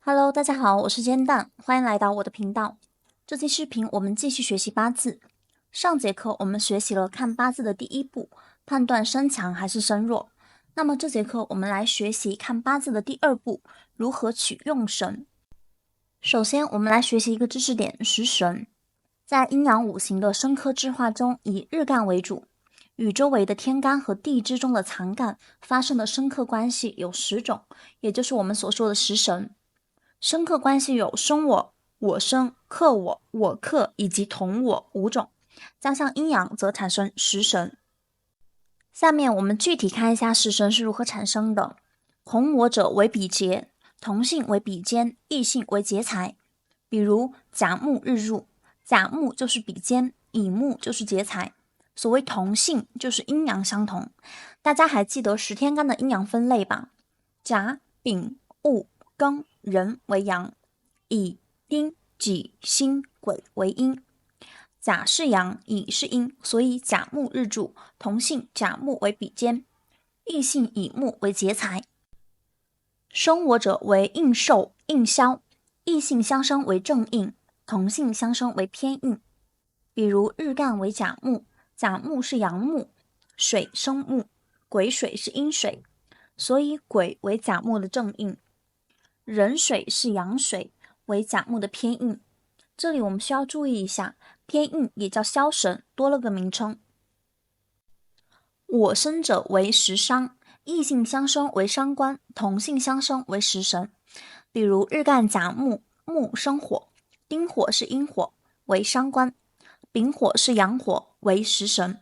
Hello，大家好，我是煎蛋，欢迎来到我的频道。这期视频我们继续学习八字。上节课我们学习了看八字的第一步，判断身强还是身弱。那么这节课我们来学习看八字的第二步，如何取用神。首先，我们来学习一个知识点：食神。在阴阳五行的生克制化中，以日干为主，与周围的天干和地支中的藏干发生的生克关系有10种，也就是我们所说的食神。生克关系有生我、我生、克我、我克以及同我5种，加上阴阳则产生食神。下面我们具体看一下食神是如何产生的。同我者为比劫，同性为比肩，异性为劫财。比如甲木日入，甲木就是比肩，乙木就是劫财。所谓同性就是阴阳相同。大家还记得10天干的阴阳分类吧？甲、丙、戊、庚、壬为阳，乙、丁、己、辛、癸为阴。甲是阳，乙是阴，所以甲木日主，同性甲木为比肩，异性乙木为劫财。生我者为应受、应消，异性相生为正应，同性相生为偏应。比如日干为甲木，甲木是阳木，水生木，癸水是阴水，所以癸为甲木的正应。壬水是阳水，为甲木的偏印。这里我们需要注意一下，偏印也叫消神，多了个名称。我生者为食伤，异性相生为伤官，同性相生为食神。比如日干甲木，木生火，丁火是阴火，为伤官，丙火是阳火，为食神。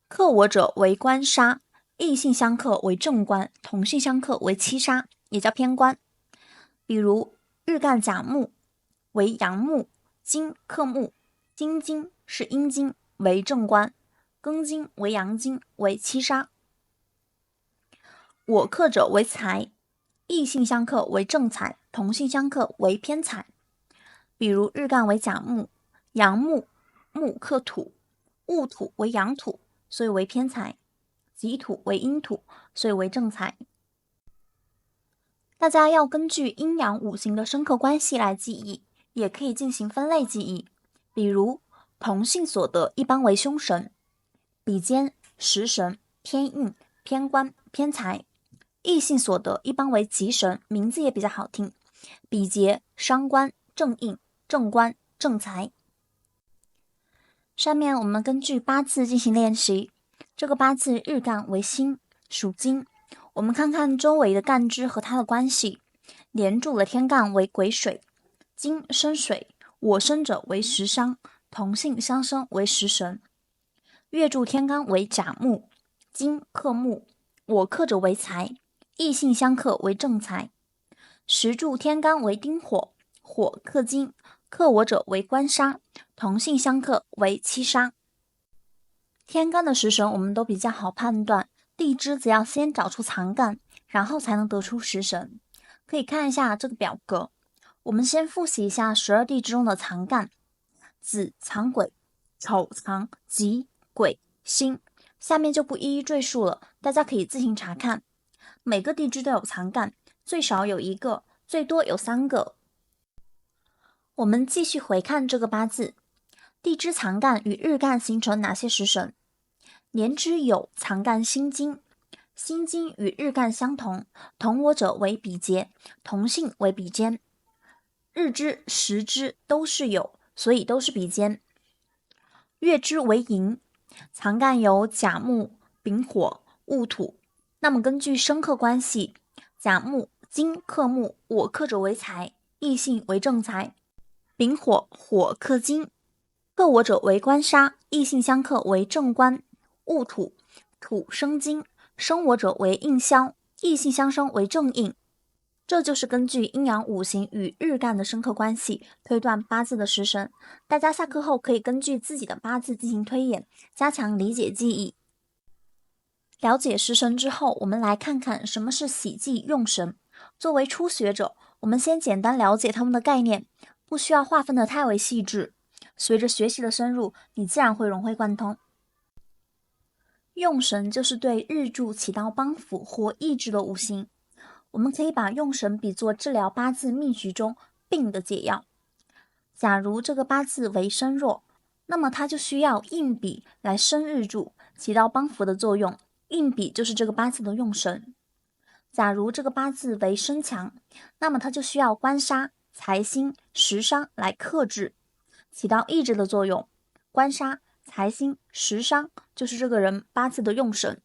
克我者为官杀，异性相克为正官，同性相克为七杀，也叫偏官。比如日干甲木为阳木，金克木，金金是阴金，为正官，庚金为阳金，为七杀。我克者为财，异性相克为正财，同性相克为偏财。比如日干为甲木，阳木，木克土，戊土为阳土，所以为偏财，己土为阴土，所以为正财。大家要根据阴阳五行的生克关系来记忆，也可以进行分类记忆。比如同性所得一般为凶神，比肩、食神、偏印、偏官、偏财；异性所得一般为吉神，名字也比较好听，比劫、伤官、正印、正官、正财。下面我们根据八字进行练习。这个八字日干为辛，属金。我们看看周围的干支和它的关系。连住的天干为癸水，金生水，我生者为食伤，同性相生为食神。月柱天干为甲木，金克木，我克者为财，异性相克为正财。时柱天干为丁火，火克金，克我者为官杀，同性相克为七杀。天干的食神我们都比较好判断，地支则要先找出藏干，然后才能得出食神。可以看一下这个表格，我们先复习一下12地支中的藏干：子藏癸，丑藏己、癸、辛。下面就不一一赘述了，大家可以自行查看。每个地支都有藏干，最少有1个，最多有3个。我们继续回看这个八字，地支藏干与日干形成哪些食神？年支有藏干辛金，辛金与日干相同，同我者为比劫，同性为比肩。日支、时支都是有，所以都是比肩。月支为寅，藏干有甲木、丙火、戊土。那么根据生克关系，甲木、金克木，我克者为财，异性为正财。丙火，火克金，克我者为官杀，异性相克为正官。戊土，土生金，生我者为应消，异性相生为正应。这就是根据阴阳五行与日干的生克关系推断八字的食神。大家下课后可以根据自己的八字进行推演，加强理解记忆。了解食神之后，我们来看看什么是喜忌用神。作为初学者，我们先简单了解他们的概念，不需要划分得太为细致。随着学习的深入，你自然会融会贯通。用神就是对日柱起到帮辅或抑制的五行。我们可以把用神比作治疗八字命局中病的解药。假如这个八字为身弱，那么它就需要印比来生日柱，起到帮扶的作用。印比就是这个八字的用神。假如这个八字为身强，那么它就需要官杀、财星、食伤来克制，起到抑制的作用。官杀、财星、食伤就是这个人八字的用神。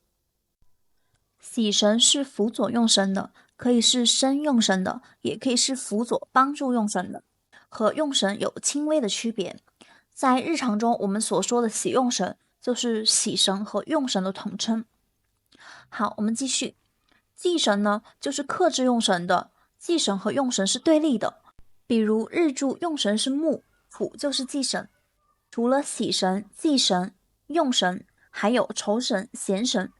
喜神是辅佐用神的，可以是生用神的，也可以是辅佐帮助用神的，和用神有轻微的区别。在日常中，我们所说的喜用神就是喜神和用神的统称。好，我们继续。忌神呢，就是克制用神的，忌神和用神是对立的。比如日柱用神是木，土就是忌神。除了喜神、忌神、用神，还有仇神、闲神。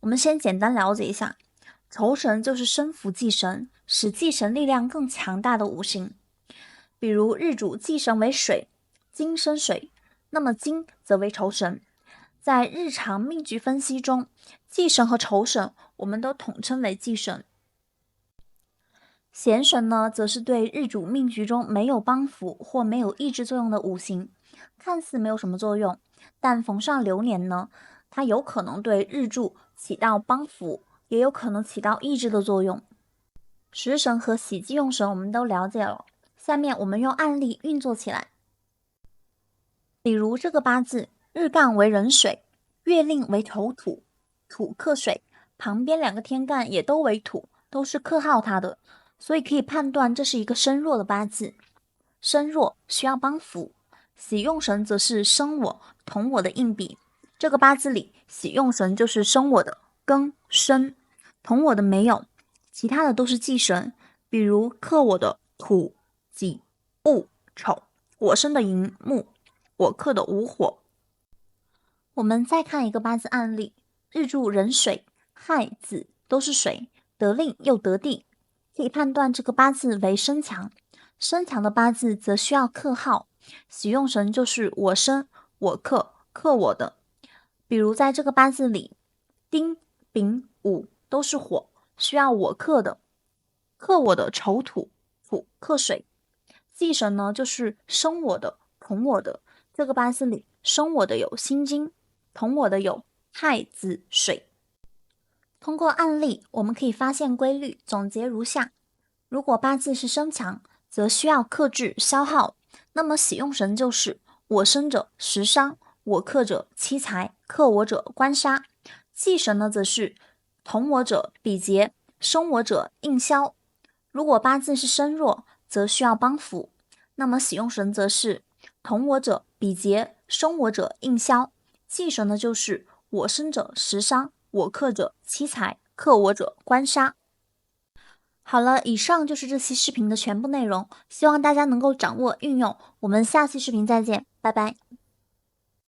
我们先简单了解一下，仇神就是生扶忌神，使忌神力量更强大的五行。比如日主忌神为水，金生水，那么金则为仇神。在日常命局分析中，忌神和仇神我们都统称为忌神。闲神呢，则是对日主命局中没有帮扶或没有抑制作用的五行，看似没有什么作用，但逢上流年呢，它有可能对日柱起到帮扶，也有可能起到抑制的作用。食神和喜忌用神我们都了解了，下面我们用案例运作起来。比如这个八字日干为壬水，月令为丑土，土克水，旁边两个天干也都为土，都是克耗它的，所以可以判断这是一个身弱的八字。身弱需要帮扶，喜用神则是生我、同我的印比。这个八字里喜用神就是生我的庚申，同我的没有，其他的都是忌神，比如克我的土、己、戊、丑，我生的寅木，我克的午火。我们再看一个八字案例，日柱壬水、亥子都是水，得令又得地，可以判断这个八字为身强。身强的八字则需要克耗，喜用神就是我生、我克、克我的。比如在这个八字里，丁、丙、午都是火，需要我克的，克我的丑土，土克水。忌神呢，就是生我的、同我的。这个八字里生我的有辛金，同我的有亥子水。通过案例，我们可以发现规律，总结如下：如果八字是身强，则需要克制消耗，那么喜用神就是我生者食伤，我克者妻财，克我者官杀。忌神呢，则是同我者比劫，生我者印消。如果八字是身弱，则需要帮扶，那么喜用神则是同我者比劫，生我者印消。忌神呢，就是我生者食伤，我克者妻财，克我者官杀。好了，以上就是这期视频的全部内容，希望大家能够掌握运用。我们下期视频再见，拜拜。